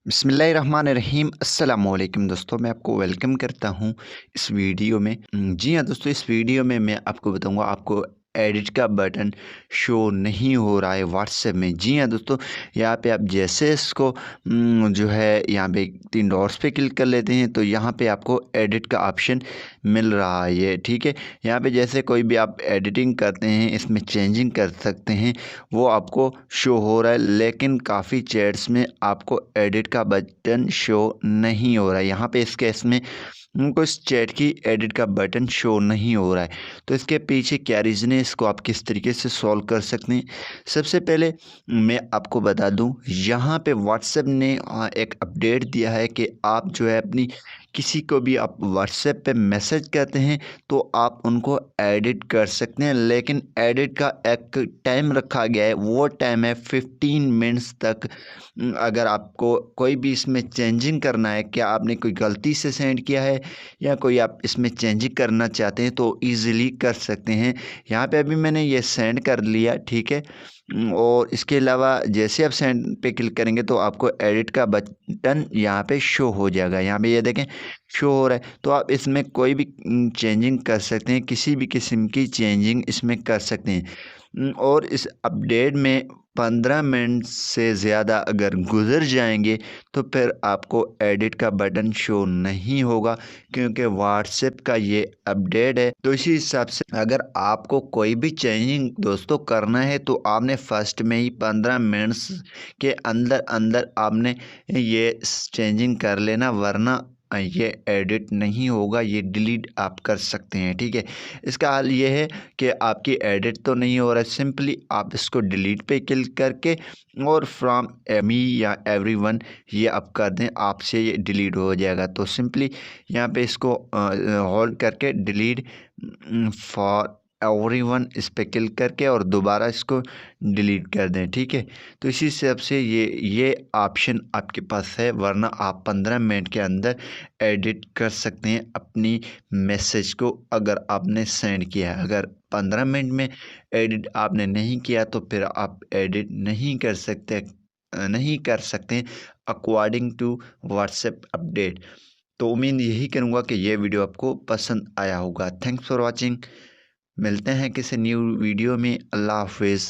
बिस्मिल्लाहिर्रहमानिर्रहीम अस्सलाम वालेकुम दोस्तों, मैं आपको वेलकम करता हूँ इस वीडियो में। जी हाँ दोस्तों, इस वीडियो में मैं आपको बताऊँगा आपको एडिट का बटन शो नहीं हो रहा है व्हाट्सएप में। जी हाँ दोस्तों, यहाँ पे आप जैसे इसको जो है यहाँ पे 3 डॉट्स पे क्लिक कर लेते हैं तो यहाँ पे आपको एडिट का ऑप्शन मिल रहा है ये, ठीक है। यहाँ पे जैसे कोई भी आप एडिटिंग करते हैं इसमें चेंजिंग कर सकते हैं, वो आपको शो हो रहा है। लेकिन काफ़ी चैट्स में आपको एडिट का बटन शो नहीं हो रहा है। यहाँ पे इस केस में उनको इस चैट की एडिट का बटन शो नहीं हो रहा है। तो इसके पीछे क्या रीज़न है, इसको आप किस तरीके से सॉल्व कर सकते हैं। सबसे पहले मैं आपको बता दूं, यहाँ पे व्हाट्सएप ने एक अपडेट दिया है कि आप जो है अपनी किसी को भी आप व्हाट्सएप पे मैसेज करते हैं तो आप उनको एडिट कर सकते हैं। लेकिन एडिट का एक टाइम रखा गया है, वो टाइम है 15 मिनट्स तक। अगर आपको कोई भी इसमें चेंजिंग करना है, क्या आपने कोई गलती से सेंड किया है या कोई आप इसमें चेंजिंग करना चाहते हैं तो ईज़िली कर सकते हैं। यहाँ पे अभी मैंने ये सेंड कर लिया, ठीक है। और इसके अलावा जैसे आप सेंड पे क्लिक करेंगे तो आपको एडिट का बटन यहाँ पे शो हो जाएगा। यहाँ पे ये देखें शो हो रहा है, तो आप इसमें कोई भी चेंजिंग कर सकते हैं, किसी भी किस्म की चेंजिंग इसमें कर सकते हैं। और इस अपडेट में 15 मिनट से ज़्यादा अगर गुज़र जाएंगे तो फिर आपको एडिट का बटन शो नहीं होगा, क्योंकि व्हाट्सएप का ये अपडेट है। तो इसी हिसाब से अगर आपको कोई भी चेंजिंग दोस्तों करना है तो आपने फर्स्ट में ही 15 मिनट्स के अंदर अंदर आपने ये चेंजिंग कर लेना, वरना ये एडिट नहीं होगा, ये डिलीट आप कर सकते हैं, ठीक है। इसका हल ये है कि आपकी एडिट तो नहीं हो रहा है, सिंपली आप इसको डिलीट पे क्लिक करके और फ्रॉम मी या एवरीवन ये आप कर दें, आपसे ये डिलीट हो जाएगा। तो सिंपली यहाँ पे इसको होल्ड करके डिलीट फॉर एवरीवन इस पे क्लिक करके और दोबारा इसको डिलीट कर दें, ठीक है। तो इसी हिसाब से ये ऑप्शन आपके पास है, वरना आप 15 मिनट के अंदर एडिट कर सकते हैं अपनी मैसेज को, अगर आपने सेंड किया है। अगर 15 मिनट में एडिट आपने नहीं किया तो फिर आप एडिट नहीं कर सकते अकॉर्डिंग टू व्हाट्सएप अपडेट। तो उम्मीद यही करूँगा कि ये वीडियो आपको पसंद आया होगा। Thanks for watching. मिलते हैं किसी न्यू वीडियो में। अल्लाह हाफिज़।